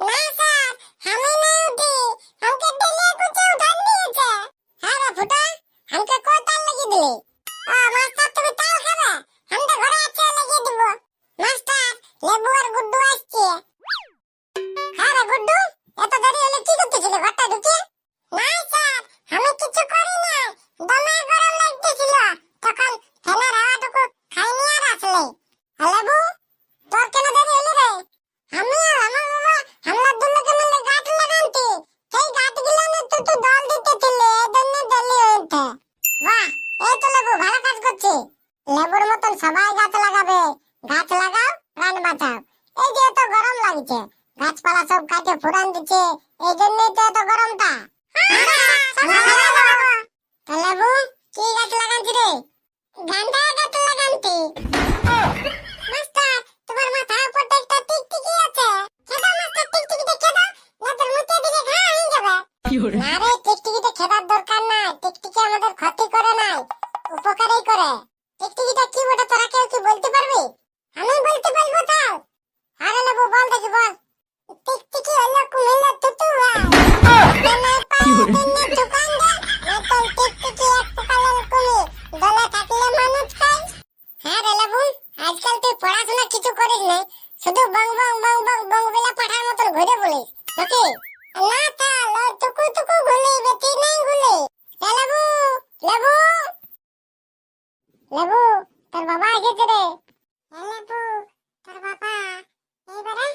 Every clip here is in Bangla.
না স্যার, আমি नहीं उठी, हमके दिले कुछ उठा दिए। হ্যাঁ রে ফুটা, हमके कोई ताल लगी दिले। মাস্টার তুমি তাল খাবে, हम तो ঘরে আছে লাগিয়ে দিব। মাস্টার, লেবু আর গুড্ডু আসছে। হ্যাঁ রে গুড্ডু, এত দেরি হলে কি করতেছিলে ঘরটা ঢুকে? না স্যার, আমি কিছু করি না, দমে গরম লাগতেছিল, তখন ফ্যানের হাওয়াটুকু খাইনি আর আসলে। লেবু, তোর কেন দেরি হলো রে? আমি আর আমার বাবা আমরা দুলোকে মিলে গাছ লাগান্তি, সেই গাছগুলো নিয়ে তুই দল দিতেছিলে, এজন্য দেরি হয়েছে। বাহ, এই তো লেবু ভালো কাজ করছে। লেবুর মতন সবাই গাছ লাগাবে, গাছ লাগাও প্রাণ বাঁচাও। এই যে এত গরম লাগছে, গাছপালা সব কাটে ফুরান দিচ্ছে, এই জন্যই তো এত গরমটা। লেবু কি গাছ লাগাচ্ছি রে? গাঁদা গাছ লাগান্তি। মাস্টার, তোমার মাথার উপর একটা টিকটিকি আছে, খেদা মাস্টার, টিকটিকিটা খেদা, না তোর মুখের দিকে ঘা হয়ে যাবে। না রে, টিকটিকিটা খেদার দরকার নাই, টিকটিকি আমাদের ক্ষতি করে নাই, উপকারই করে। টিকটিকিটা কি ওটা তোরা কেউ কি বলতে পারবি? আমি বলতে পারবো তাও। আরে লেবু বল দেখি বল। টিকটিকি হলো কুমিল্লার তুতুয়া, তেনে পায়ে তেনে দোকান দেয়, নতুন টিকটিকি এক প্রকারের কুমির, দলে থাকলে মানুষ খায়। হ্যাঁ রে লেবু, আজকাল তুই পড়াশোনা কিছু করিস না, শুধু বং বং বং বং বং বিলা পাঠার মতন ঘুরে বলিস নাকি? না তাল, টুকু টুকু ঘুলি, বেটি নাই ঘুলি। লেবু, লেবু, লেবু, তোর বাবা এসেছে রে। লেবু, তোর বাবা এইবারে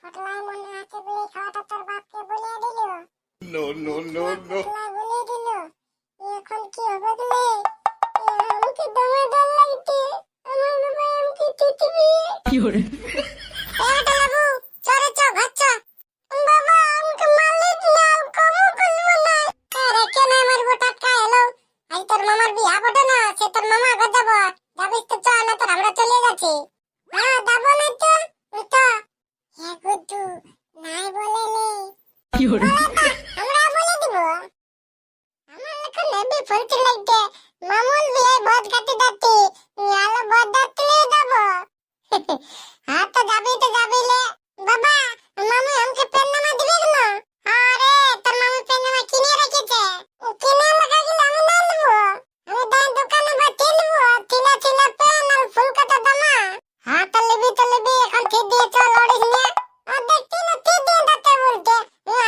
পটলাই মনে আছে বলে খাওয়াটা তোর বাপকে বলে দিল। No, no, no, no. পটলা বলে দিল, এখন কি হবে গলে? আমাকে দমে দল লাগছে, আমার বাবা আমাকে চিঠিবি। এটা লেবু, চরে চ ঘর চ। বাবা আমাকে মারলি না, কবু করবো না। আরে কেন মারবো টাটকা এলো? আজ তোর মামার বিয়া বটে না, সে তোর মামা ঘর যাবো, যাবিস তো চ, না তোর আমরা চলে যাচ্ছি। হ্যাঁ যাবো না তো, তো হ্যাঁ গুড্ডু নাই বলে নে, আমরা বলে দিব। আমার এখন নেবি ফলতে লাগতে, মামুল বিয়ে ভোজ খাতে যাচ্ছি, আলো ভোজ যাচ্ছিলে যাবো। হ্যাঁ তো যাবি লে। বাবা, মামু আমাকে পেন নামা দিবে না? আরে তোর মামু পেন নামা কিনে রেখেছে, কিনে লাগা গেলে আমি না নেবো, আমি দান দোকানে বাটি নেবো, চিনা চিনা পেন আর ফুলকাটা দামা। হ্যাঁ তো লিবি, এখন ঠিক দিয়ে চল, লড়িস না। আর দেখতি না ঠিক দিয়ে দাতে বলতে,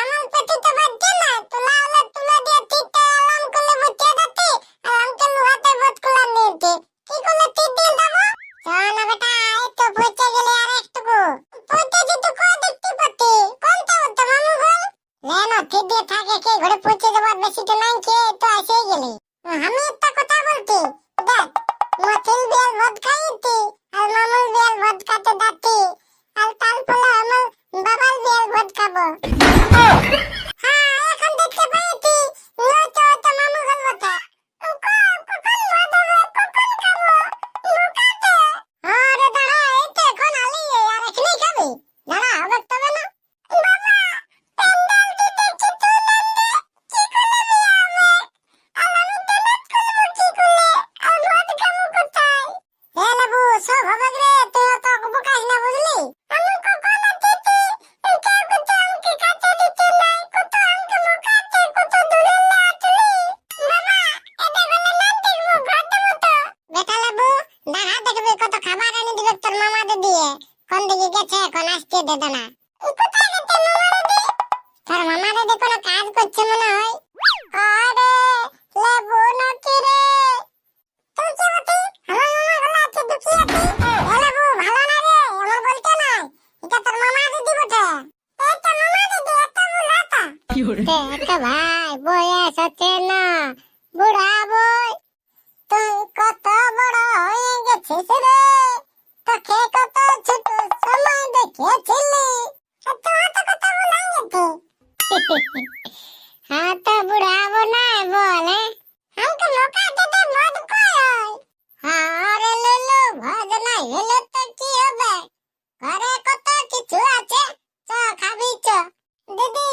আমার পেটি তো বাজছে না, তুলা হলে তুলা দিয়ে ঠিকটা আলাম করলে বুঝতে যাচ্ছি, আলামকে লুহাতে বোধ কুলা নিয়েছি, কি করলে ঠিক দিয়ে দেবো? না বেটা, এই তো পৌঁছে গেলে আর একটুকু। পৌঁছেছি তো কো দেখতে পাচ্ছি, কোনটা হতো মামু ঘর? না ঠিক দিয়ে থাকে, কে ঘরে পৌঁছে যাবার বেশি তো নাই, খেয়ে তো এসেই গেলি। আমি একটা কথা বলছি, দেখ, মথিল বিয়াল ভোজ খাইছি, আর মামুল বিয়াল ভোজ খাতে যাচ্ছি, আর তারপরে আমার বাবার বিয়াল ভোজ খাবো। হ্যাঁ এখন দেখতে পেয়েছি, নয়তো হয়তো মামু ঘর বটে। কখন ভোজ হবে, কখন খাবো? লুকাতে। আরে দাঁড়া, এই তো এখন আলি, আর এখানেই খাবি? দাঁড়া, হবে তবে না। বাবা, প্যান্ডেল তো দেখছি তুলেন দে, কি করে বিয়ে হবে? আর আমি পেমেন্ট করবো কি করে? আর ভোজ খাবো কোথায়? লেবু, সব হবে রে, তুই অত বকাস না বুঝলি? আমি কখন আছিছি, কেউ কিছু আমাকে কাছে দিচ্ছে নাই, কত আমাকে লুকাচ্ছে, কত দূরে না আসলি। বাবা, এটা বলে না দেখবো, ঘর দেবো তো। বেটা লেবু, দাঁড়া দেখবি কত খাবার এনে দিবে তোর মামাদের দিয়ে, কোন দিকে গেছে, এখন আসছে দেদা না। কোথায় গেছে মামারে? তোর মামারে কোনো কাজ করছে মনে হয়। আরে লেবু নাকি রে? তুই কি বলতি? আমার মামা গলা আছে দুঃখী আছে। লেবু ভালো না রে, আমার বলতে নাই, এটা তোর মামা দিদি বটে। এই তো মামা দিদি, এত বুড়াটা। তো ভাই বয়স হচ্ছে না, বুড়া বই, তুই কত বড় হয়ে গেছিস রে, তোকে কত ছোট সময় দেখেছিলি, এত কথা বলা গেছে। হ্যাঁ তো বুড়াবো না বল, हमको मौका दे दे, मत कोई। আরে লুলু, ভোজ নাই হলে তো কি হবে, ঘরে কত কিছু আছে, চ খাবি চ। দিদি